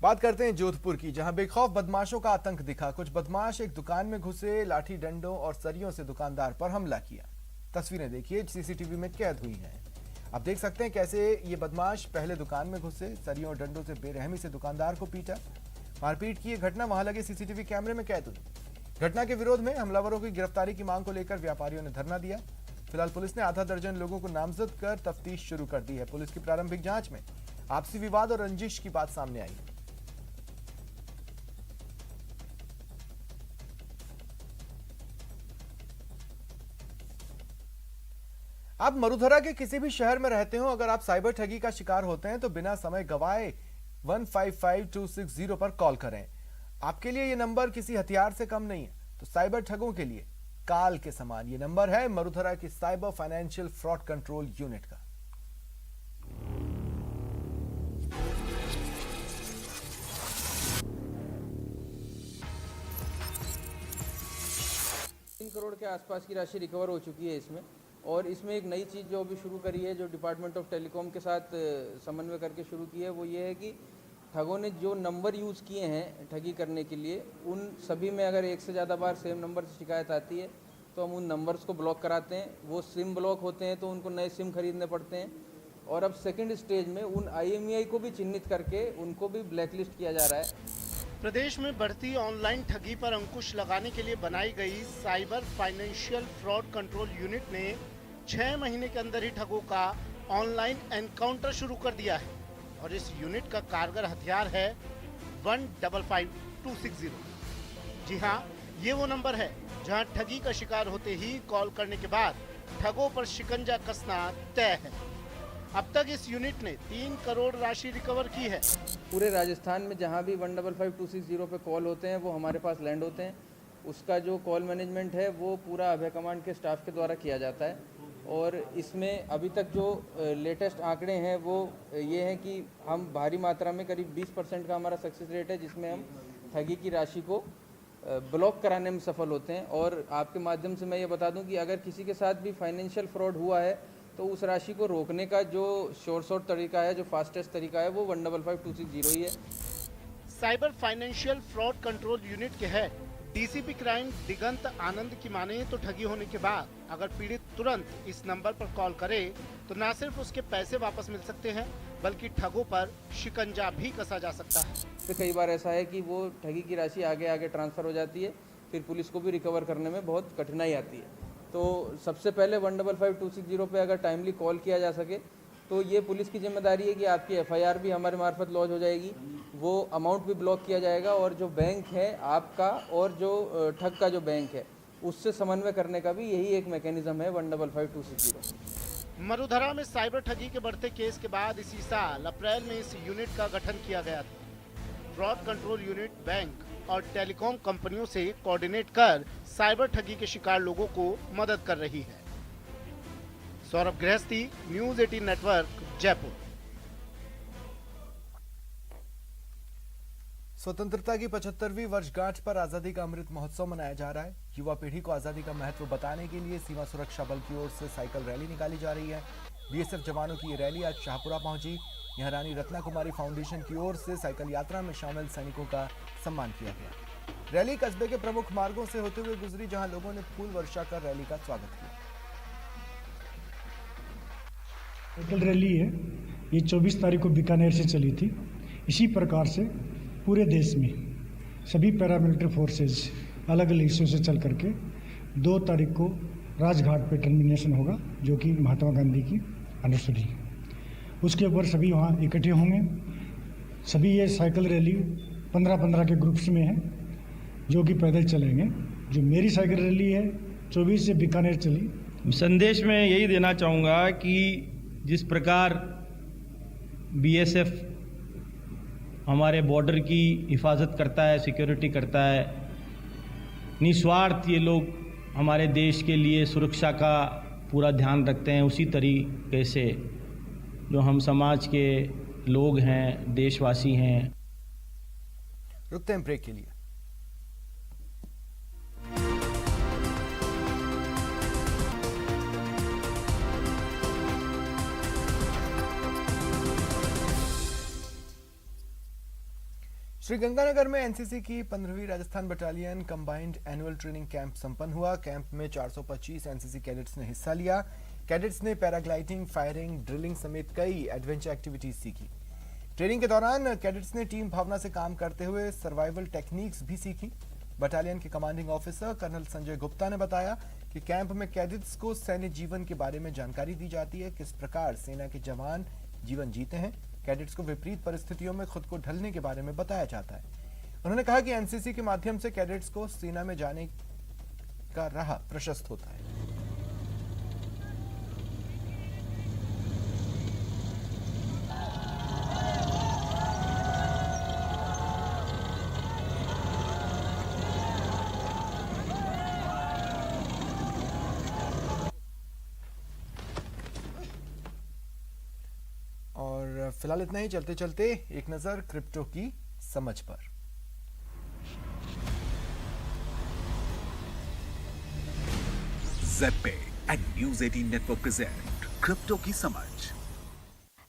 बात करते हैं जोधपुर की, जहां बेखौफ बदमाशों का आतंक दिखा। कुछ बदमाश एक दुकान में घुसे, लाठी डंडों और सरियों से दुकानदार पर हमला किया। तस्वीरें देखिए, सीसीटीवी में कैद हुई हैं। आप देख सकते हैं कैसे ये बदमाश पहले दुकान में घुसे, सरियों और डंडों से बेरहमी से दुकानदार को पीटा। मारपीट की ये घटना वहां लगे सीसीटीवी कैमरे में कैद हुई। घटना के विरोध में हमलावरों की गिरफ्तारी की मांग को लेकर व्यापारियों ने धरना दिया। फिलहाल पुलिस ने आधा दर्जन लोगों को नामजद कर तफ्तीश शुरू कर दी है। पुलिस की प्रारंभिक जांच में आपसी विवाद और रंजिश की बात सामने आई है। आप मरुधरा के किसी भी शहर में रहते हो, अगर आप साइबर ठगी का शिकार होते हैं तो बिना समय गवाए 155260 पर कॉल करें। आपके लिए यह नंबर किसी हथियार से कम नहीं है, तो साइबर ठगों के लिए काल के समान ये नंबर है मरुधरा की cyber financial fraud control unit का। 3 करोड़ के आसपास की राशि रिकवर हो चुकी है इसमें। और इसमें एक नई चीज़ जो अभी शुरू करी है, जो डिपार्टमेंट ऑफ टेलीकॉम के साथ समन्वय करके शुरू की है, वो ये है कि ठगों ने जो नंबर यूज़ किए हैं ठगी करने के लिए, उन सभी में अगर एक से ज़्यादा बार सेम नंबर से शिकायत आती है तो हम उन नंबर्स को ब्लॉक कराते हैं। वो सिम ब्लॉक होते हैं तो उनको नए सिम खरीदने पड़ते हैं। और अब सेकेंड स्टेज में उन IMEI को भी चिन्हित करके उनको भी ब्लैकलिस्ट किया जा रहा है। प्रदेश में बढ़ती ऑनलाइन ठगी पर अंकुश लगाने के लिए बनाई गई cyber financial fraud control unit ने 6 महीने के अंदर ही ठगों का ऑनलाइन एनकाउंटर शुरू कर दिया है। और इस यूनिट का कारगर हथियार है 155260। जी हाँ, ये वो नंबर है जहां ठगी का शिकार होते ही कॉल करने के बाद ठगों पर शिकंजा कसना तय है। अब तक इस यूनिट ने 3 करोड़ राशि रिकवर की है। पूरे राजस्थान में जहां भी 155260 पे कॉल होते हैं वो हमारे पास लैंड होते हैं। उसका जो कॉल मैनेजमेंट है वो पूरा अभय कमांड के स्टाफ के द्वारा किया जाता है। और इसमें अभी तक जो लेटेस्ट आंकड़े हैं वो ये हैं कि हम भारी मात्रा में करीब 20% का हमारा सक्सेस रेट है, जिसमें हम ठगी की राशि को ब्लॉक कराने में सफल होते हैं। और आपके माध्यम से मैं ये बता दूं कि अगर किसी के साथ भी फाइनेंशियल फ्रॉड हुआ है तो उस राशि को रोकने का जो शॉर्ट तरीका है, जो फास्टेस्ट तरीका है, वो 155260 ही है। Cyber financial fraud control unit के हेड DCP क्राइम दिगंत आनंद की माने तो ठगी होने के बाद अगर पीड़ित तुरंत इस नंबर पर कॉल करे तो न सिर्फ उसके पैसे वापस मिल सकते हैं, बल्कि ठगों पर शिकंजा भी कसा जा सकता है। तो कई बार ऐसा है कि वो ठगी की राशि आगे आगे ट्रांसफ़र हो जाती है, फिर पुलिस को भी रिकवर करने में बहुत कठिनाई आती है। तो सबसे पहले 155260 पे अगर टाइमली कॉल किया जा सके तो ये पुलिस की जिम्मेदारी है कि आपकी FIR भी हमारे मार्फत लॉन्च हो जाएगी, वो अमाउंट भी ब्लॉक किया जाएगा और जो बैंक है आपका और जो ठग का जो बैंक है उससे समन्वय करने का भी यही एक मैकेनिज्म है 155260। मरुधरा में साइबर ठगी के बढ़ते केस के बाद इसी साल अप्रैल में इस यूनिट का गठन किया गया था। फ्रॉड कंट्रोल यूनिट बैंक और टेलीकॉम कंपनियों से कोऑर्डिनेट कर साइबर ठगी के शिकार लोगों को मदद कर रही है। सौरभ गृहस्थी, न्यूज़ 18 नेटवर्क, जयपुर। स्वतंत्रता की 75वीं वर्षगांठ पर आजादी का अमृत महोत्सव मनाया जा रहा है। युवा पीढ़ी को आजादी का महत्व बताने के लिए सीमा सुरक्षा बल की ओर से साइकिल रैली निकाली जा रही है। BSF जवानों की ये रैली आज शाहपुरा पहुंची। यहां रानी रत्ना कुमारी फाउंडेशन की ओर से साइकिल यात्रा में शामिल सैनिकों का सम्मान किया गया। रैली कस्बे के प्रमुख मार्गों से होते हुए गुजरी, जहां लोगों ने फूल वर्षा कर रैली का स्वागत किया। साइकिल रैली है, ये 24 तारीख को बीकानेर से चली थी। इसी प्रकार से पूरे देश में सभी पैरामिलिट्री फोर्सेज अलग अलग हिस्सों से चल करके 2 तारीख को राजघाट पे टर्मिनेशन होगा, जो कि महात्मा गांधी की अनुसूची। उसके ऊपर सभी वहाँ इकट्ठे होंगे। सभी ये साइकिल रैली 15-15 के ग्रुप्स में है, जो कि पैदल चलेंगे। जो मेरी साइकिल रैली है 24 से बीकानेर चली। संदेश में यही देना चाहूँगा कि जिस प्रकार BSF हमारे बॉर्डर की हिफाजत करता है, सिक्योरिटी करता है, निस्वार्थ ये लोग हमारे देश के लिए सुरक्षा का पूरा ध्यान रखते हैं, उसी तरीके से जो हम समाज के लोग हैं, देशवासी हैं। रुकते हैं ब्रेक के लिए। श्रीगंगानगर में एनसीसी की 15वीं Rajasthan battalion combined annual training camp संपन्न हुआ। कैंप में 425 एनसीसी कैडेट्स ने हिस्सा लिया। कैडेट्स ने पैराग्लाइडिंग, फायरिंग, ड्रिलिंग समेत कई एडवेंचर एक्टिविटीज सीखी। ट्रेनिंग के दौरान कैडेट्स ने टीम भावना से काम करते हुए सर्वाइवल टेक्निक्स भी सीखी। बटालियन के commanding officer colonel Sanjay Gupta ने बताया कि कैंप में कैडेट्स को सैन्य जीवन के बारे में जानकारी दी जाती है, किस प्रकार सेना के जवान जीवन जीते हैं। कैडेट्स को विपरीत परिस्थितियों में खुद को ढलने के बारे में बताया जाता है। उन्होंने कहा कि एनसीसी के माध्यम से कैडेट्स को सेना में जाने का राह प्रशस्त होता है। और फिलहाल इतना ही। चलते चलते एक नजर क्रिप्टो की समझ पर। Z and news 18 network present crypto की समझ।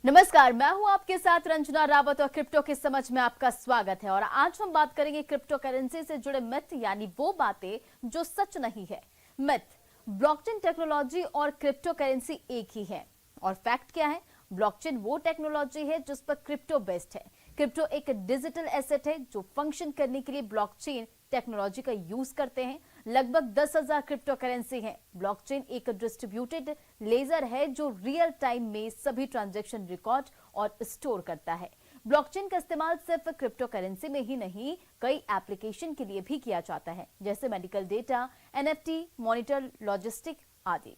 नमस्कार, मैं हूं आपके साथ रंजना रावत और क्रिप्टो की समझ में आपका स्वागत है। और आज हम बात करेंगे क्रिप्टो करेंसी से जुड़े मिथ, यानी वो बातें जो सच नहीं है। मिथ, ब्लॉकचेन टेक्नोलॉजी और क्रिप्टो करेंसी एक ही है। और फैक्ट क्या है? ब्लॉकचेन वो टेक्नोलॉजी है जिस पर क्रिप्टो बेस्ड है। क्रिप्टो एक डिजिटल एसेट है जो फंक्शन करने के लिए ब्लॉकचेन टेक्नोलॉजी का यूज करते हैं। लगभग 10,000 क्रिप्टो करेंसी हैं। ब्लॉकचेन एक डिस्ट्रीब्यूटेड लेजर है जो रियल टाइम में सभी ट्रांजैक्शन रिकॉर्ड और स्टोर करता है। ब्लॉकचेन का इस्तेमाल सिर्फ क्रिप्टो करेंसी में ही नहीं, कई एप्लीकेशन के लिए भी किया जाता है, जैसे medical data, NFT, monitor, logistic आदि।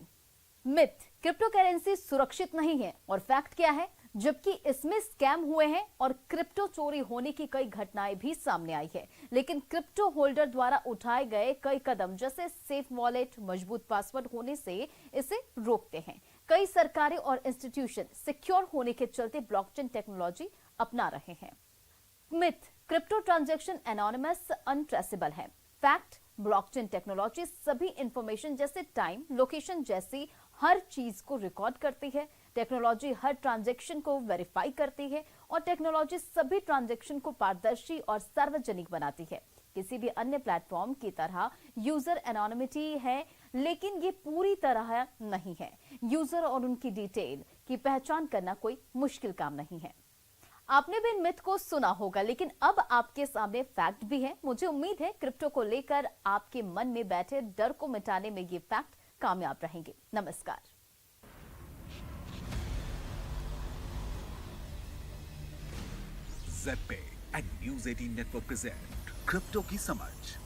मिथ, क्रिप्टो करेंसी सुरक्षित नहीं है। और फैक्ट क्या है? जबकि इसमें स्कैम हुए हैं और क्रिप्टो चोरी होने की कई घटनाएं भी सामने आई है, लेकिन क्रिप्टो होल्डर द्वारा उठाए गए कई कदम, जैसे सेफ वॉलेट, मजबूत पासवर्ड होने से इसे रोकते हैं। कई सरकारें और इंस्टीट्यूशन सिक्योर होने के चलते ब्लॉकचेन टेक्नोलॉजी अपना रहे हैं। Myth, crypto transaction anonymous, untraceable है। फैक्ट, ब्लॉकचेन टेक्नोलॉजी सभी इंफॉर्मेशन जैसे टाइम, लोकेशन जैसी हर चीज को रिकॉर्ड करती है। टेक्नोलॉजी हर ट्रांजैक्शन को वेरीफाई करती है और टेक्नोलॉजी सभी ट्रांजैक्शन को पारदर्शी और सार्वजनिक बनाती है। किसी भी अन्य प्लेटफॉर्म की तरह यूजर एनोनिमिटी है, लेकिन ये पूरी तरह नहीं है। यूजर और उनकी डिटेल की पहचान करना कोई मुश्किल काम नहीं है। आपने भी इन मिथ को सुना होगा, लेकिन अब आपके सामने फैक्ट भी है। मुझे उम्मीद है क्रिप्टो को लेकर आपके मन में बैठे डर को मिटाने में ये फैक्ट कामयाब रहेंगे। नमस्कार। Z and news 18 network present crypto की समझ।